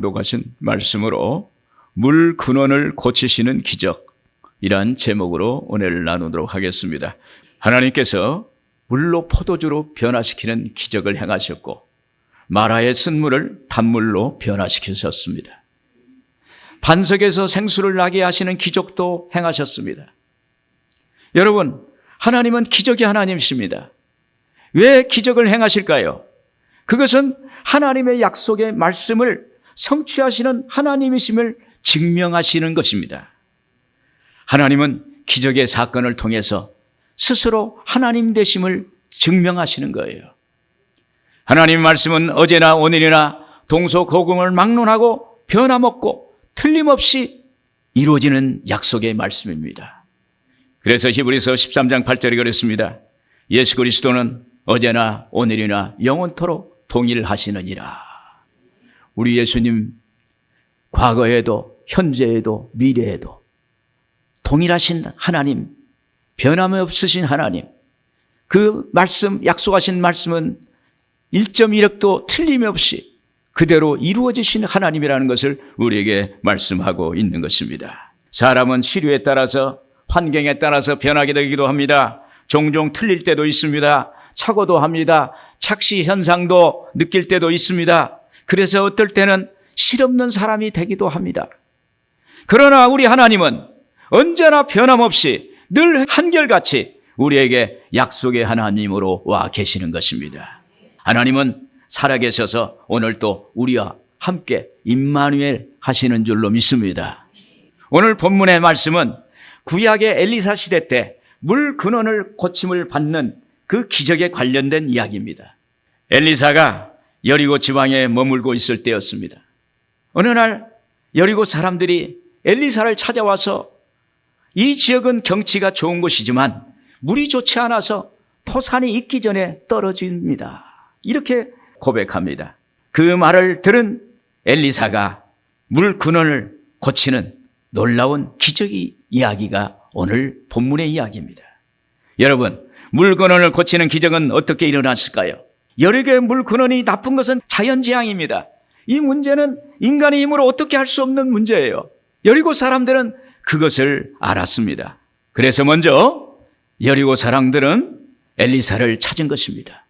낭독하신 말씀으로 물 근원을 고치시는 기적이란 제목으로 오늘 나누도록 하겠습니다. 하나님께서 물로 포도주로 변화시키는 기적을 행하셨고 마라의 쓴물을 단물로 변화시키셨습니다. 반석에서 생수를 나게 하시는 기적도 행하셨습니다. 여러분, 하나님은 기적의 하나님이십니다. 왜 기적을 행하실까요? 그것은 하나님의 약속의 말씀을 성취하시는 하나님이심을 증명하시는 것입니다. 하나님은 기적의 사건을 통해서 스스로 하나님 되심을 증명하시는 거예요. 하나님의 말씀은 어제나 오늘이나 동서고금을 막론하고 변함없고 틀림없이 이루어지는 약속의 말씀입니다. 그래서 히브리서 13장 8절에 그랬습니다. 예수 그리스도는 어제나 오늘이나 영원토록 동일하시느니라. 우리 예수님 과거에도 현재에도 미래에도 동일하신 하나님, 변함이 없으신 하나님, 그 말씀, 약속하신 말씀은 1.1억도 틀림이 없이 그대로 이루어지신 하나님이라는 것을 우리에게 말씀하고 있는 것입니다. 사람은 시류에 따라서 환경에 따라서 변하게 되기도 합니다. 종종 틀릴 때도 있습니다. 착오도 합니다. 착시 현상도 느낄 때도 있습니다. 그래서 어떨 때는 실없는 사람이 되기도 합니다. 그러나 우리 하나님은 언제나 변함없이 늘 한결같이 우리에게 약속의 하나님으로 와 계시는 것입니다. 하나님은 살아계셔서 오늘도 우리와 함께 임마누엘 하시는 줄로 믿습니다. 오늘 본문의 말씀은 구약의 엘리사 시대 때 물 근원을 고침을 받는 그 기적에 관련된 이야기입니다. 엘리사가 여리고 지방에 머물고 있을 때였습니다. 어느 날 여리고 사람들이 엘리사를 찾아와서 이 지역은 경치가 좋은 곳이지만 물이 좋지 않아서 토산이 익기 전에 떨어집니다. 이렇게 고백합니다. 그 말을 들은 엘리사가 물 근원을 고치는 놀라운 기적의 이야기가 오늘 본문의 이야기입니다. 여러분, 물 근원을 고치는 기적은 어떻게 일어났을까요? 여리고의 물 근원이 나쁜 것은 자연재앙입니다. 이 문제는 인간의 힘으로 어떻게 할 수 없는 문제예요. 여리고 사람들은 그것을 알았습니다. 그래서 먼저 여리고 사람들은 엘리사를 찾은 것입니다.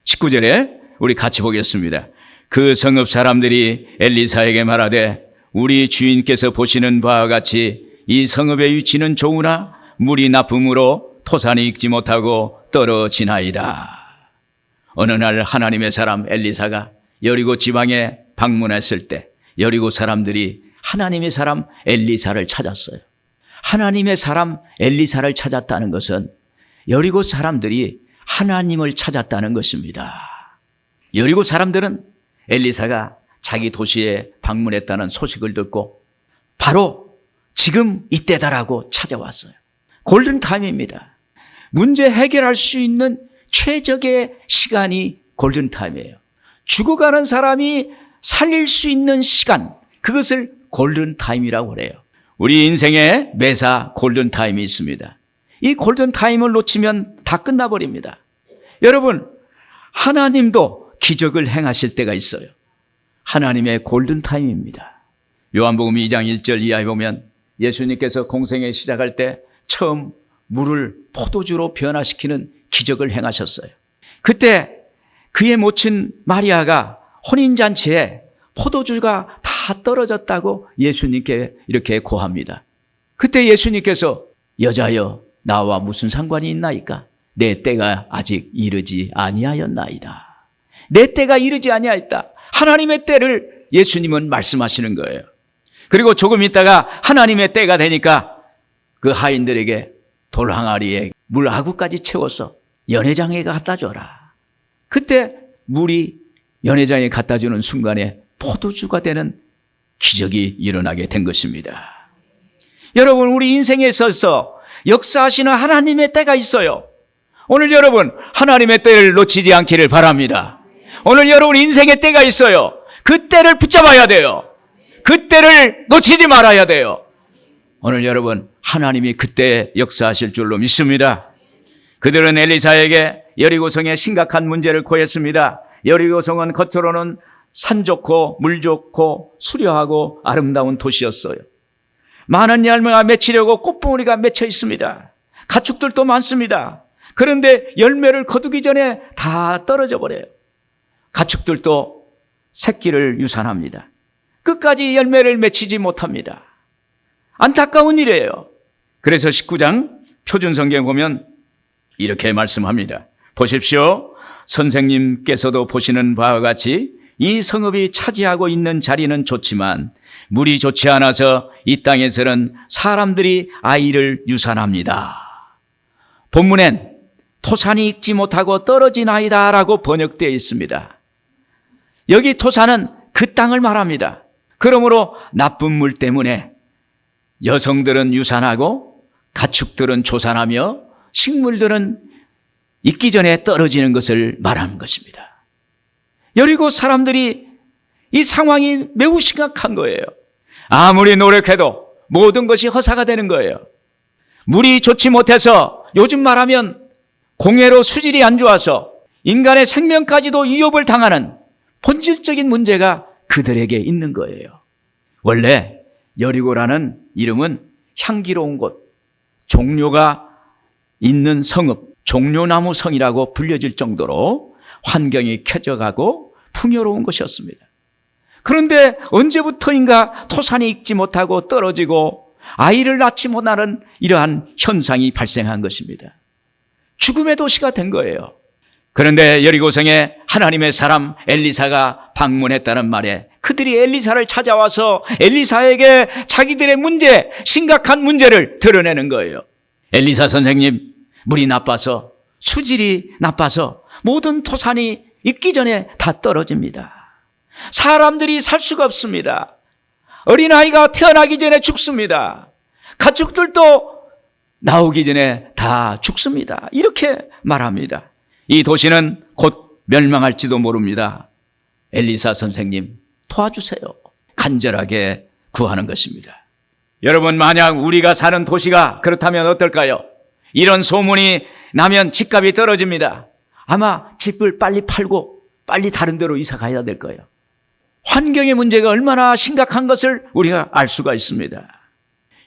19절에 우리 같이 보겠습니다. 그 성읍 사람들이 엘리사에게 말하되 우리 주인께서 보시는 바와 같이 이 성읍의 위치는 좋으나 물이 나쁨으로 토산이 익지 못하고 떨어지나이다. 어느 날 하나님의 사람 엘리사가 여리고 지방에 방문했을 때 여리고 사람들이 하나님의 사람 엘리사를 찾았어요. 하나님의 사람 엘리사를 찾았다는 것은 여리고 사람들이 하나님을 찾았다는 것입니다. 여리고 사람들은 엘리사가 자기 도시에 방문했다는 소식을 듣고 바로 지금 이때다라고 찾아왔어요. 골든타임입니다. 문제 해결할 수 있는 최적의 시간이 골든타임이에요. 죽어가는 사람이 살릴 수 있는 시간, 그것을 골든타임이라고 그래요. 우리 인생에 매사 골든타임이 있습니다. 이 골든타임을 놓치면 다 끝나버립니다. 여러분, 하나님도 기적을 행하실 때가 있어요. 하나님의 골든타임입니다. 요한복음 2장 1절 이하에 보면 예수님께서 공생애 시작할 때 처음 물을 포도주로 변화시키는 기적을 행하셨어요. 그때 그의 모친 마리아가 혼인잔치에 포도주가 다 떨어졌다고 예수님께 이렇게 고합니다. 그때 예수님께서 여자여 나와 무슨 상관이 있나이까? 내 때가 아직 이르지 아니하였나이다. 내 때가 이르지 아니하였다. 하나님의 때를 예수님은 말씀하시는 거예요. 그리고 조금 있다가 하나님의 때가 되니까 그 하인들에게 돌 항아리에 물 아구까지 채워서 연회장에 갖다 줘라. 그때 물이 연회장에 갖다 주는 순간에 포도주가 되는 기적이 일어나게 된 것입니다. 여러분, 우리 인생에 있어서 역사하시는 하나님의 때가 있어요. 오늘 여러분, 하나님의 때를 놓치지 않기를 바랍니다. 오늘 여러분 인생의 때가 있어요. 그 때를 붙잡아야 돼요. 그 때를 놓치지 말아야 돼요. 오늘 여러분, 하나님이 그때 역사하실 줄로 믿습니다. 그들은 엘리사에게 여리고성에 심각한 문제를 고했습니다. 여리고성은 겉으로는 산 좋고 물 좋고 수려하고 아름다운 도시였어요. 많은 열매가 맺히려고 꽃봉오리가 맺혀 있습니다. 가축들도 많습니다. 그런데 열매를 거두기 전에 다 떨어져 버려요. 가축들도 새끼를 유산합니다. 끝까지 열매를 맺히지 못합니다. 안타까운 일이에요. 그래서 19장 표준성경에 보면 이렇게 말씀합니다. 보십시오. 선생님께서도 보시는 바와 같이 이 성읍이 차지하고 있는 자리는 좋지만 물이 좋지 않아서 이 땅에서는 사람들이 아이를 유산합니다. 본문엔 토산이 익지 못하고 떨어진 아이다 라고 번역되어 있습니다. 여기 토산은 그 땅을 말합니다. 그러므로 나쁜 물 때문에 여성들은 유산하고 가축들은 조산하며 식물들은 익기 전에 떨어지는 것을 말하는 것입니다. 여리고 사람들이 이 상황이 매우 심각한 거예요. 아무리 노력해도 모든 것이 허사가 되는 거예요. 물이 좋지 못해서 요즘 말하면 공해로 수질이 안 좋아서 인간의 생명까지도 위협을 당하는 본질적인 문제가 그들에게 있는 거예요. 원래 여리고라는 이름은 향기로운 곳, 종려가 있는 성읍, 종려나무 성이라고 불려질 정도로 환경이 쾌적하고 풍요로운 곳이었습니다. 그런데 언제부터인가 토산이 익지 못하고 떨어지고 아이를 낳지 못하는 이러한 현상이 발생한 것입니다. 죽음의 도시가 된 거예요. 그런데 여리고성에 하나님의 사람 엘리사가 방문했다는 말에 그들이 엘리사를 찾아와서 엘리사에게 자기들의 문제, 심각한 문제를 드러내는 거예요. 엘리사 선생님, 물이 나빠서 수질이 나빠서 모든 토산이 익기 전에 다 떨어집니다. 사람들이 살 수가 없습니다. 어린아이가 태어나기 전에 죽습니다. 가축들도 나오기 전에 다 죽습니다. 이렇게 말합니다. 이 도시는 곧 멸망할지도 모릅니다. 엘리사 선생님 도와주세요. 간절하게 구하는 것입니다. 여러분, 만약 우리가 사는 도시가 그렇다면 어떨까요? 이런 소문이 나면 집값이 떨어집니다. 아마 집을 빨리 팔고 빨리 다른 데로 이사 가야 될 거예요. 환경의 문제가 얼마나 심각한 것을 우리가 알 수가 있습니다.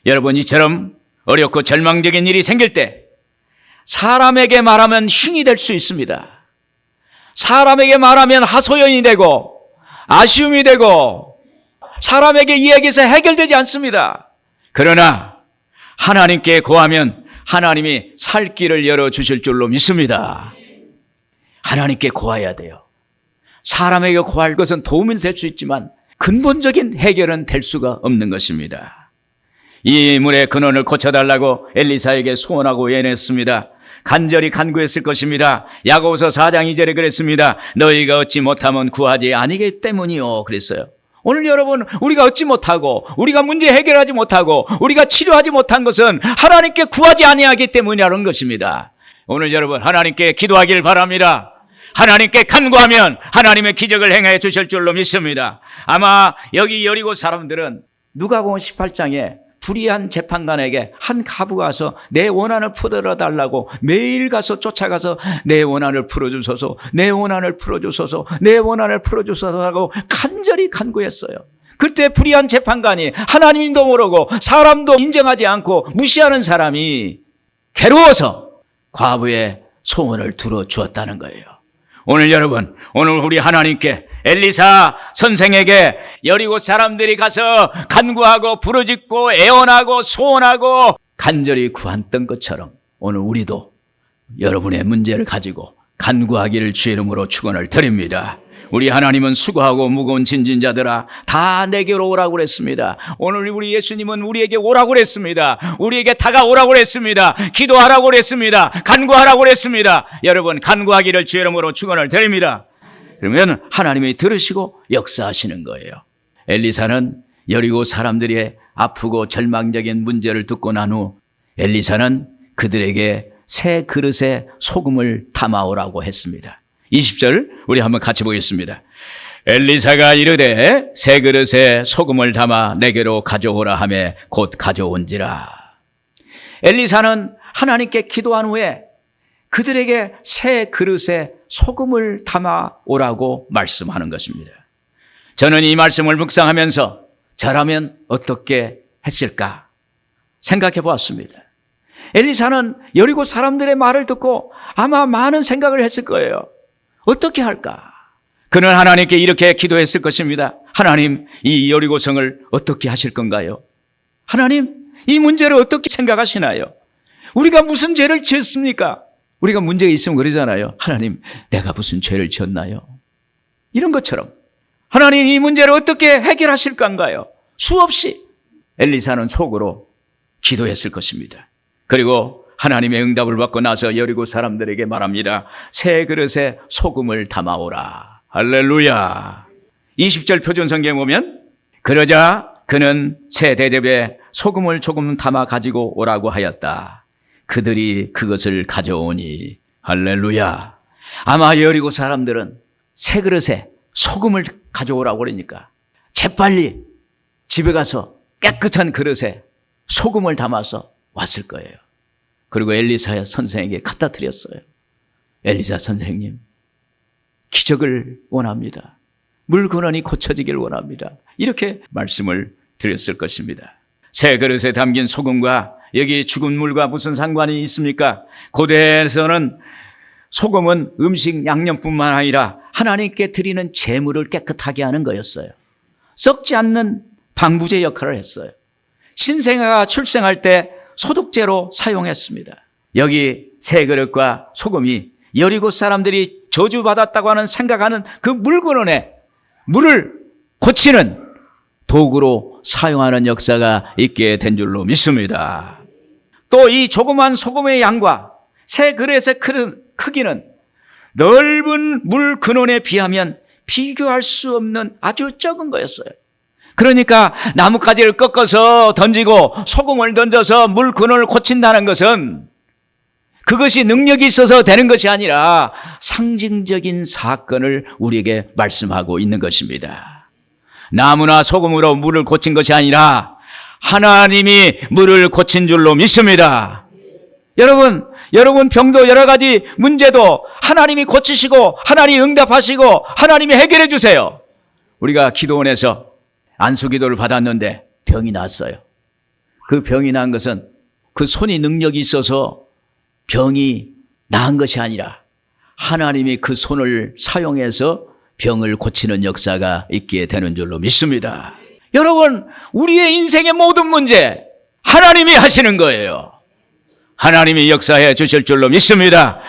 여러분, 이처럼 어렵고 절망적인 일이 생길 때 사람에게 말하면 흉이 될 수 있습니다. 사람에게 말하면 하소연이 되고 아쉬움이 되고 사람에게 이야기해서 해결되지 않습니다. 그러나 하나님께 구하면 하나님이 살 길을 열어주실 줄로 믿습니다. 하나님께 구해야 돼요. 사람에게 구할 것은 도움이 될 수 있지만 근본적인 해결은 될 수가 없는 것입니다. 이 물의 근원을 고쳐달라고 엘리사에게 소원하고 예언했습니다. 간절히 간구했을 것입니다. 야고보서 4장 2절에 그랬습니다. 너희가 얻지 못하면 구하지 아니기 때문이요 그랬어요. 오늘 여러분, 우리가 얻지 못하고 우리가 문제 해결하지 못하고 우리가 치료하지 못한 것은 하나님께 구하지 아니하기 때문이라는 것입니다. 오늘 여러분, 하나님께 기도하길 바랍니다. 하나님께 간구하면 하나님의 기적을 행해 주실 줄로 믿습니다. 아마 여기 여리고 사람들은 누가복음 18장에 불의한 재판관에게 한 가부가 와서 내 원한을 풀어달라고 매일 가서 쫓아가서 내 원한을 풀어주소서, 내 원한을 풀어주소서, 내 원한을 풀어주소서 하고 간절히 간구했어요. 그때 불의한 재판관이 하나님도 모르고 사람도 인정하지 않고 무시하는 사람이 괴로워서 과부의 소원을 들어주었다는 거예요. 오늘 여러분, 오늘 우리 하나님께 엘리사 선생에게 여리고 사람들이 가서 간구하고 부르짖고 애원하고 소원하고 간절히 구했던 것처럼 오늘 우리도 여러분의 문제를 가지고 간구하기를 주의 이름으로 축원을 드립니다. 우리 하나님은 수고하고 무거운 짐진 자들아 다 내게로 오라고 그랬습니다. 오늘 우리 예수님은 우리에게 오라고 그랬습니다. 우리에게 다가오라고 그랬습니다. 기도하라고 그랬습니다. 간구하라고 그랬습니다. 여러분, 간구하기를 주의 이름으로 축원을 드립니다. 그러면 하나님이 들으시고 역사하시는 거예요. 엘리사는 여리고 사람들이 아프고 절망적인 문제를 듣고 난 후 엘리사는 그들에게 새 그릇에 소금을 담아오라고 했습니다. 20절 우리 한번 같이 보겠습니다. 엘리사가 이르되 새 그릇에 소금을 담아 내게로 가져오라 하매 곧 가져온지라. 엘리사는 하나님께 기도한 후에 그들에게 새 그릇에 소금을 담아 오라고 말씀하는 것입니다. 저는 이 말씀을 묵상하면서 저라면 어떻게 했을까 생각해 보았습니다. 엘리사는 여리고 사람들의 말을 듣고 아마 많은 생각을 했을 거예요. 어떻게 할까? 그는 하나님께 이렇게 기도했을 것입니다. 하나님, 이 여리고성을 어떻게 하실 건가요? 하나님, 이 문제를 어떻게 생각하시나요? 우리가 무슨 죄를 지었습니까? 우리가 문제가 있으면 그러잖아요. 하나님, 내가 무슨 죄를 지었나요? 이런 것처럼 하나님, 이 문제를 어떻게 해결하실 건가요? 수없이 엘리사는 속으로 기도했을 것입니다. 그리고 하나님의 응답을 받고 나서 여리고 사람들에게 말합니다. 새 그릇에 소금을 담아오라. 할렐루야. 20절 표준성경에 보면 그러자 그는 새 대접에 소금을 조금 담아 가지고 오라고 하였다. 그들이 그것을 가져오니 할렐루야. 아마 여리고 사람들은 새 그릇에 소금을 가져오라고 그러니까 재빨리 집에 가서 깨끗한 그릇에 소금을 담아서 왔을 거예요. 그리고 엘리사 선생에게 갖다 드렸어요. 엘리사 선생님, 기적을 원합니다. 물 근원이 고쳐지길 원합니다. 이렇게 말씀을 드렸을 것입니다. 새 그릇에 담긴 소금과 여기 죽은 물과 무슨 상관이 있습니까? 고대에서는 소금은 음식 양념뿐만 아니라 하나님께 드리는 제물을 깨끗하게 하는 거였어요. 썩지 않는 방부제 역할을 했어요. 신생아가 출생할 때 소독제로 사용했습니다. 여기 새 그릇과 소금이 여리고 사람들이 저주받았다고 하는 생각하는 그 물근원에 물을 고치는 도구로 사용하는 역사가 있게 된 줄로 믿습니다. 또 이 조그만 소금의 양과 새 그릇의 크기는 넓은 물 근원에 비하면 비교할 수 없는 아주 적은 거였어요. 그러니까 나뭇가지를 꺾어서 던지고 소금을 던져서 물 근원을 고친다는 것은 그것이 능력이 있어서 되는 것이 아니라 상징적인 사건을 우리에게 말씀하고 있는 것입니다. 나무나 소금으로 물을 고친 것이 아니라 하나님이 물을 고친 줄로 믿습니다. 여러분 병도 여러 가지 문제도 하나님이 고치시고 하나님이 응답하시고 하나님이 해결해 주세요. 우리가 기도원에서 안수기도를 받았는데 병이 났어요. 그 병이 난 것은 그 손이 능력이 있어서 병이 나은 것이 아니라 하나님이 그 손을 사용해서 병을 고치는 역사가 있게 되는 줄로 믿습니다. 여러분, 우리의 인생의 모든 문제 하나님이 하시는 거예요. 하나님이 역사해 주실 줄로 믿습니다.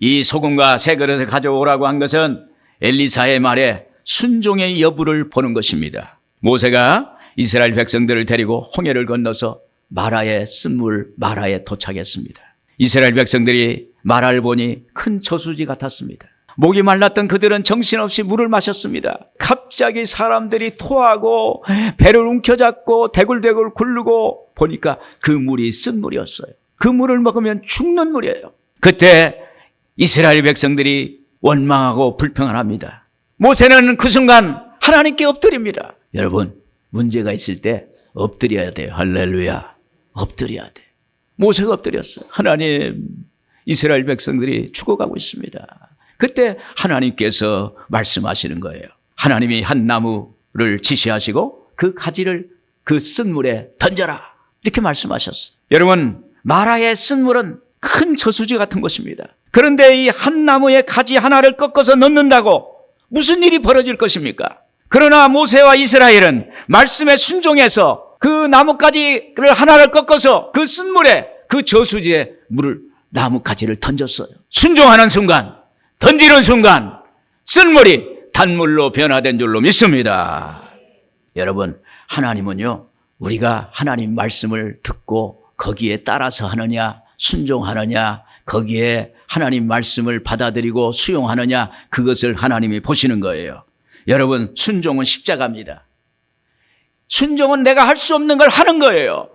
이 소금과 새 그릇을 가져오라고 한 것은 엘리사의 말에 순종의 여부를 보는 것입니다. 모세가 이스라엘 백성들을 데리고 홍해를 건너서 마라의 쓴물 마라에 도착했습니다. 이스라엘 백성들이 마라를 보니 큰 저수지 같았습니다. 목이 말랐던 그들은 정신없이 물을 마셨습니다. 갑자기 사람들이 토하고 배를 움켜잡고 대굴대굴 굴르고 보니까 그 물이 쓴물이었어요. 그 물을 먹으면 죽는 물이에요. 그때 이스라엘 백성들이 원망하고 불평합니다. 모세는 그 순간 하나님께 엎드립니다. 여러분, 문제가 있을 때 엎드려야 돼요. 할렐루야. 엎드려야 돼. 모세가 엎드렸어요. 하나님, 이스라엘 백성들이 죽어가고 있습니다. 그때 하나님께서 말씀하시는 거예요. 하나님이 한 나무를 지시하시고 그 가지를 그 쓴물에 던져라. 이렇게 말씀하셨어요. 여러분, 마라의 쓴물은 큰 저수지 같은 것입니다. 그런데 이 한 나무의 가지 하나를 꺾어서 넣는다고 무슨 일이 벌어질 것입니까? 그러나 모세와 이스라엘은 말씀에 순종해서 그 나뭇가지를 하나를 꺾어서 그 쓴물에 그 저수지에 나뭇가지를 던졌어요. 순종하는 순간, 던지는 순간 쓴물이 단물로 변화된 줄로 믿습니다. 여러분, 하나님은요, 우리가 하나님 말씀을 듣고 거기에 따라서 하느냐, 순종하느냐, 거기에 하나님 말씀을 받아들이고 수용하느냐, 그것을 하나님이 보시는 거예요. 여러분, 순종은 십자가입니다. 순종은 내가 할 수 없는 걸 하는 거예요.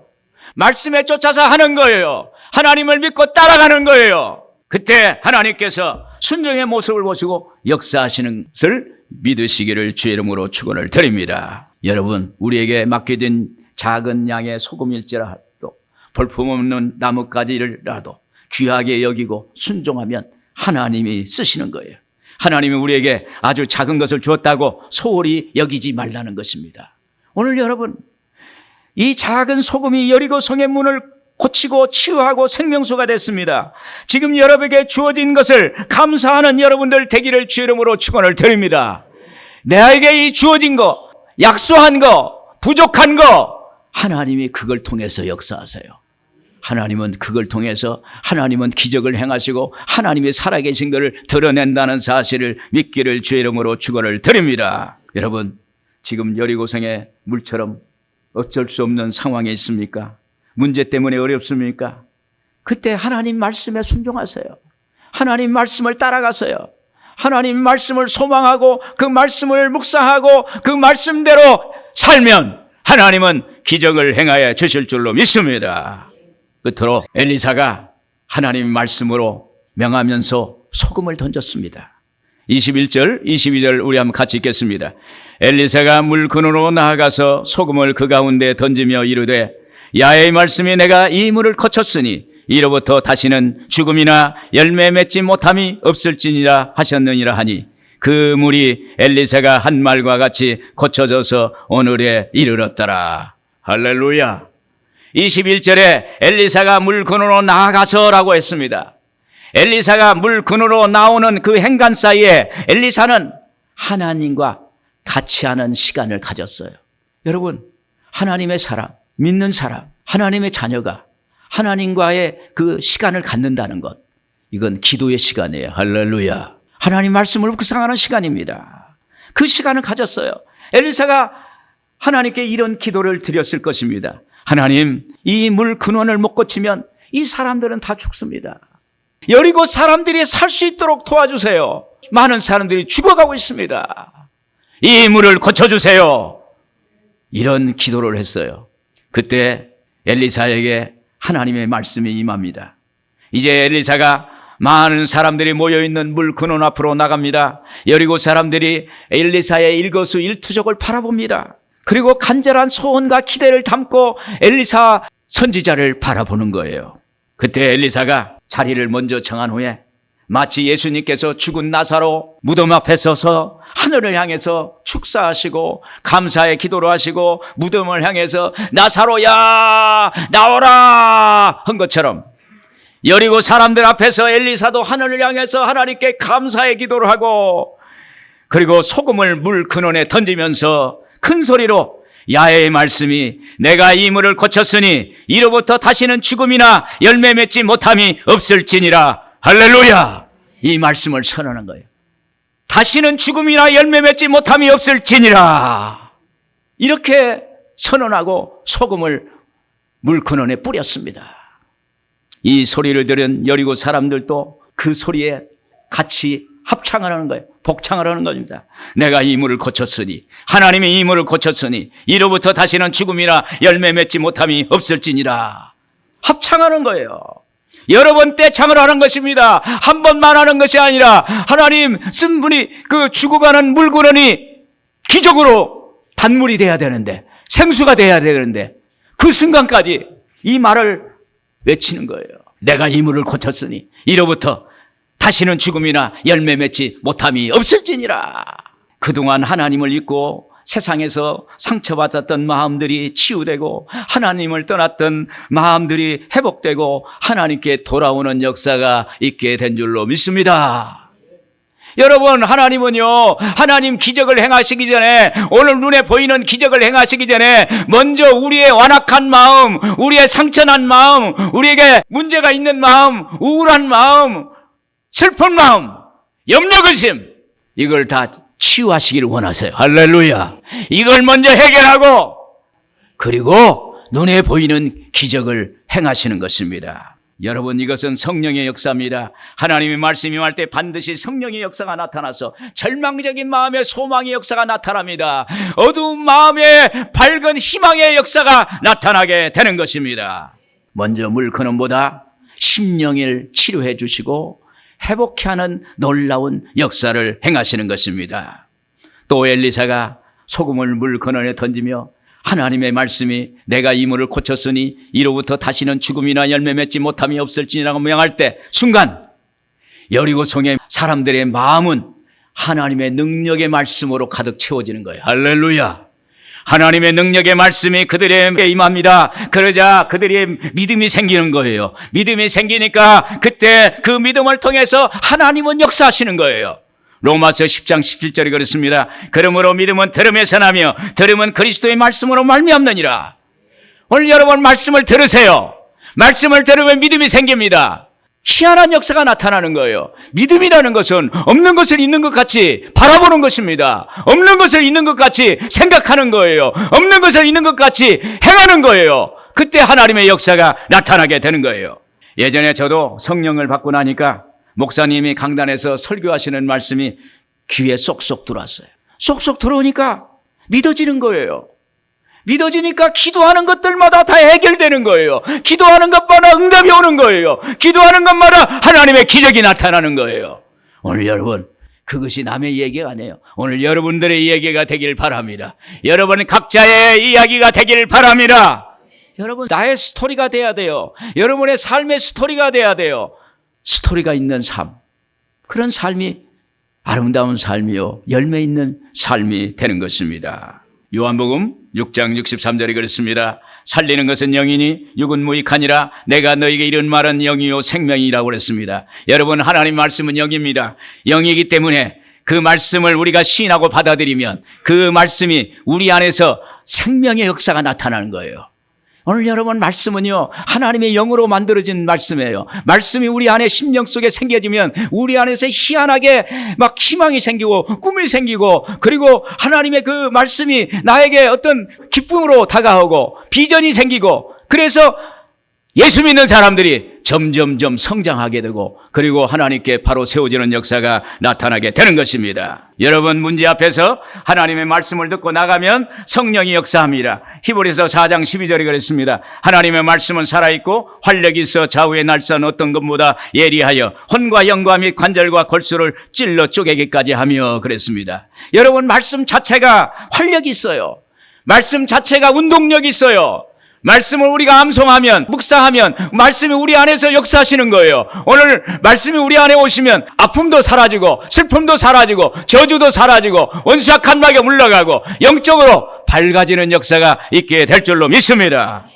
말씀에 쫓아서 하는 거예요. 하나님을 믿고 따라가는 거예요. 그때 하나님께서 순종의 모습을 보시고 역사하시는 것을 믿으시기를 주의 이름으로 축원을 드립니다. 여러분, 우리에게 맡겨진 작은 양의 소금일지라도 볼품없는 나뭇가지라도 귀하게 여기고 순종하면 하나님이 쓰시는 거예요. 하나님은 우리에게 아주 작은 것을 주었다고 소홀히 여기지 말라는 것입니다. 오늘 여러분, 이 작은 소금이 여리고 성의 문을 고치고 치유하고 생명수가 됐습니다. 지금 여러분에게 주어진 것을 감사하는 여러분들 되기를 주 이름으로 축원을 드립니다. 내게 이 주어진 거, 약소한 거, 부족한 거, 하나님이 그걸 통해서 역사하세요. 하나님은 그걸 통해서 하나님은 기적을 행하시고 하나님이 살아계신 것을 드러낸다는 사실을 믿기를 주의 이름으로 축원을 드립니다. 여러분, 지금 여리고성의 물처럼 어쩔 수 없는 상황에 있습니까? 문제 때문에 어렵습니까? 그때 하나님 말씀에 순종하세요. 하나님 말씀을 따라가세요. 하나님 말씀을 소망하고 그 말씀을 묵상하고 그 말씀대로 살면 하나님은 기적을 행하여 주실 줄로 믿습니다. 끝으로 엘리사가 하나님 말씀으로 명하면서 소금을 던졌습니다. 21절, 22절 우리 한번 같이 읽겠습니다. 엘리사가 물 근원으로 나아가서 소금을 그 가운데 던지며 이르되 야훼의 말씀이 내가 이 물을 거쳤으니 이로부터 다시는 죽음이나 열매 맺지 못함이 없을지니라 하셨느니라 하니 그 물이 엘리사가 한 말과 같이 고쳐져서 오늘에 이르렀더라. 할렐루야. 21절에 엘리사가 물 근원으로 나아가서라고 했습니다. 엘리사가 물 근원으로 나오는 그 행간 사이에 엘리사는 하나님과 같이 하는 시간을 가졌어요. 여러분, 하나님의 사람, 믿는 사람, 하나님의 자녀가 하나님과의 그 시간을 갖는다는 것, 이건 기도의 시간이에요. 할렐루야. 하나님 말씀을 묵상하는 시간입니다. 그 시간을 가졌어요. 엘리사가 하나님께 이런 기도를 드렸을 것입니다. 하나님, 이 물 근원을 못 고치면 이 사람들은 다 죽습니다. 여리고 사람들이 살 수 있도록 도와주세요. 많은 사람들이 죽어가고 있습니다. 이 물을 고쳐주세요. 이런 기도를 했어요. 그때 엘리사에게 하나님의 말씀이 임합니다. 이제 엘리사가 많은 사람들이 모여있는 물 근원 앞으로 나갑니다. 여리고 사람들이 엘리사의 일거수일투족을 바라봅니다. 그리고 간절한 소원과 기대를 담고 엘리사 선지자를 바라보는 거예요. 그때 엘리사가 자리를 먼저 정한 후에 마치 예수님께서 죽은 나사로 무덤 앞에 서서 하늘을 향해서 축사하시고 감사의 기도를 하시고 무덤을 향해서 나사로야 나오라 한 것처럼 여리고 사람들 앞에서 엘리사도 하늘을 향해서 하나님께 감사의 기도를 하고 그리고 소금을 물 근원에 던지면서 큰 소리로 야훼의 말씀이 내가 이 물을 고쳤으니 이로부터 다시는 죽음이나 열매 맺지 못함이 없을지니라. 할렐루야. 이 말씀을 선언한 거예요. 다시는 죽음이나 열매 맺지 못함이 없을지니라. 이렇게 선언하고 소금을 물 근원에 뿌렸습니다. 이 소리를 들은 여리고 사람들도 그 소리에 같이 합창을 하는 거예요. 복창을 하는 겁니다. 내가 이 물을 고쳤으니 하나님이 이 물을 고쳤으니 이로부터 다시는 죽음이나 열매 맺지 못함이 없을지니라. 합창하는 거예요. 여러 번 떼창을 하는 것입니다. 한 번만 하는 것이 아니라 하나님 쓴 분이 그 죽어가는 물근원이 기적으로 단물이 돼야 되는데 생수가 돼야 되는데 그 순간까지 이 말을 외치는 거예요. 내가 이 물을 고쳤으니 이로부터 다시는 죽음이나 열매 맺지 못함이 없을지니라. 그동안 하나님을 잊고 세상에서 상처받았던 마음들이 치유되고 하나님을 떠났던 마음들이 회복되고 하나님께 돌아오는 역사가 있게 된 줄로 믿습니다. 여러분, 하나님은요, 하나님 기적을 행하시기 전에, 오늘 눈에 보이는 기적을 행하시기 전에 먼저 우리의 완악한 마음, 우리의 상처난 마음, 우리에게 문제가 있는 마음, 우울한 마음, 슬픈 마음, 염려근심, 이걸 다 치유하시기를 원하세요. 할렐루야. 이걸 먼저 해결하고 그리고 눈에 보이는 기적을 행하시는 것입니다. 여러분, 이것은 성령의 역사입니다. 하나님의 말씀이 임할 때 반드시 성령의 역사가 나타나서 절망적인 마음에 소망의 역사가 나타납니다. 어두운 마음에 밝은 희망의 역사가 나타나게 되는 것입니다. 먼저 물 근원보다 심령을 치료해 주시고 회복케 하는 놀라운 역사를 행하시는 것입니다. 또 엘리사가 소금을 물 근원에 던지며 하나님의 말씀이 내가 이 물을 고쳤으니 이로부터 다시는 죽음이나 열매 맺지 못함이 없을지니라고 명할 때 순간 여리고성의 사람들의 마음은 하나님의 능력의 말씀으로 가득 채워지는 거예요. 할렐루야. 하나님의 능력의 말씀이 그들에게 임합니다. 그러자 그들의 믿음이 생기는 거예요. 믿음이 생기니까 그때 그 믿음을 통해서 하나님은 역사하시는 거예요. 로마서 10장 17절이 그렇습니다. 그러므로 믿음은 들음에서 나며 들음은 그리스도의 말씀으로 말미암느니라. 오늘 여러분 말씀을 들으세요. 말씀을 들으면 믿음이 생깁니다. 희한한 역사가 나타나는 거예요. 믿음이라는 것은 없는 것을 있는 것 같이 바라보는 것입니다. 없는 것을 있는 것 같이 생각하는 거예요. 없는 것을 있는 것 같이 행하는 거예요. 그때 하나님의 역사가 나타나게 되는 거예요. 예전에 저도 성령을 받고 나니까 목사님이 강단에서 설교하시는 말씀이 귀에 쏙쏙 들어왔어요. 쏙쏙 들어오니까 믿어지는 거예요. 믿어지니까 기도하는 것들마다 다 해결되는 거예요. 기도하는 것마다 응답이 오는 거예요. 기도하는 것마다 하나님의 기적이 나타나는 거예요. 오늘 여러분, 그것이 남의 얘기가 아니에요. 오늘 여러분들의 얘기가 되길 바랍니다. 여러분 각자의 이야기가 되길 바랍니다. 여러분, 나의 스토리가 돼야 돼요. 여러분의 삶의 스토리가 돼야 돼요. 스토리가 있는 삶, 그런 삶이 아름다운 삶이요, 열매 있는 삶이 되는 것입니다. 요한복음 6장 63절이 그렇습니다. 살리는 것은 영이니 육은 무익하니라. 내가 너에게 이른 말은 영이요 생명이라고 그랬습니다. 여러분, 하나님 말씀은 영입니다. 영이기 때문에 그 말씀을 우리가 시인하고 받아들이면 그 말씀이 우리 안에서 생명의 역사가 나타나는 거예요. 오늘 여러분, 말씀은요 하나님의 영으로 만들어진 말씀이에요. 말씀이 우리 안에 심령 속에 생겨지면 우리 안에서 희한하게 막 희망이 생기고 꿈이 생기고, 그리고 하나님의 그 말씀이 나에게 어떤 기쁨으로 다가오고 비전이 생기고, 그래서 예수 믿는 사람들이 점점점 성장하게 되고, 그리고 하나님께 바로 세워지는 역사가 나타나게 되는 것입니다. 여러분, 문제 앞에서 하나님의 말씀을 듣고 나가면 성령이 역사합니다. 히브리서 4장 12절이 그랬습니다. 하나님의 말씀은 살아있고 활력이 있어 좌우에 날선 어떤 것보다 예리하여 혼과 영과 및 관절과 골수를 찔러 쪼개기까지 하며 그랬습니다. 여러분, 말씀 자체가 활력이 있어요. 말씀 자체가 운동력이 있어요. 말씀을 우리가 암송하면, 묵상하면 말씀이 우리 안에서 역사하시는 거예요. 오늘 말씀이 우리 안에 오시면 아픔도 사라지고 슬픔도 사라지고 저주도 사라지고 원수와 칸막이 물러가고 영적으로 밝아지는 역사가 있게 될 줄로 믿습니다.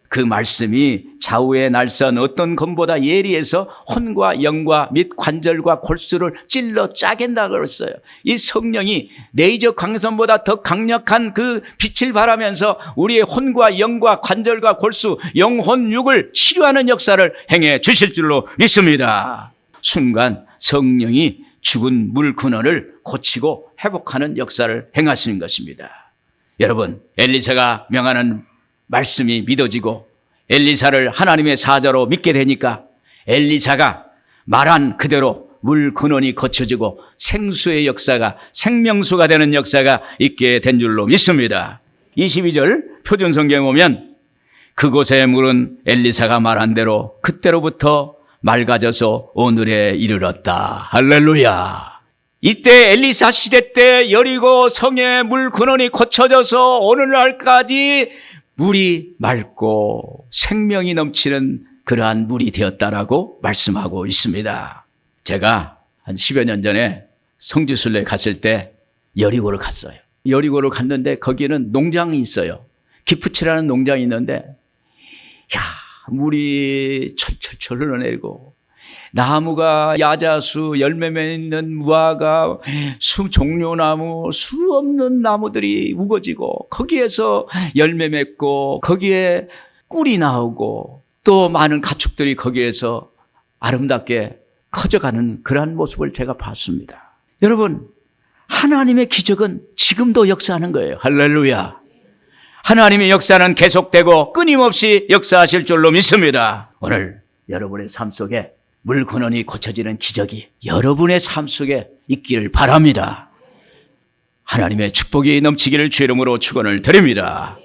그 말씀이 좌우에 날선 어떤 검보다 예리해서 혼과 영과 및 관절과 골수를 찔러 짜겠다 그랬어요. 이 성령이 레이저 광선보다 더 강력한 그 빛을 발하면서 우리의 혼과 영과 관절과 골수, 영혼, 육을 치료하는 역사를 행해 주실 줄로 믿습니다. 순간 성령이 죽은 물 근원을 고치고 회복하는 역사를 행하시는 것입니다. 여러분, 엘리사가 명하는 말씀이 믿어지고 엘리사를 하나님의 사자로 믿게 되니까 엘리사가 말한 그대로 물 근원이 거쳐지고 생수의 역사가, 생명수가 되는 역사가 있게 된 줄로 믿습니다. 22절 표준성경에 보면 그곳의 물은 엘리사가 말한 대로 그때로부터 맑아져서 오늘에 이르렀다. 할렐루야. 이때 엘리사 시대 때 여리고 성의 물 근원이 거쳐져서 오늘날까지 물이 맑고 생명이 넘치는 그러한 물이 되었다라고 말씀하고 있습니다. 제가 한 10여 년 전에 성지순례 갔을 때 여리고를 갔어요. 여리고를 갔는데 거기는 농장이 있어요. 기프치라는 농장이 있는데, 야, 물이 철철철 흘러내리고 나무가 야자수, 열매 맺는 무화과, 종려나무, 수 없는 나무들이 우거지고 거기에서 열매 맺고 거기에 꿀이 나오고 또 많은 가축들이 거기에서 아름답게 커져가는 그러한 모습을 제가 봤습니다. 여러분, 하나님의 기적은 지금도 역사하는 거예요. 할렐루야. 하나님의 역사는 계속되고 끊임없이 역사하실 줄로 믿습니다. 오늘 여러분의 삶 속에 물 근원이 고쳐지는 기적이 여러분의 삶 속에 있기를 바랍니다. 하나님의 축복이 넘치기를 주 이름으로 축원을 드립니다.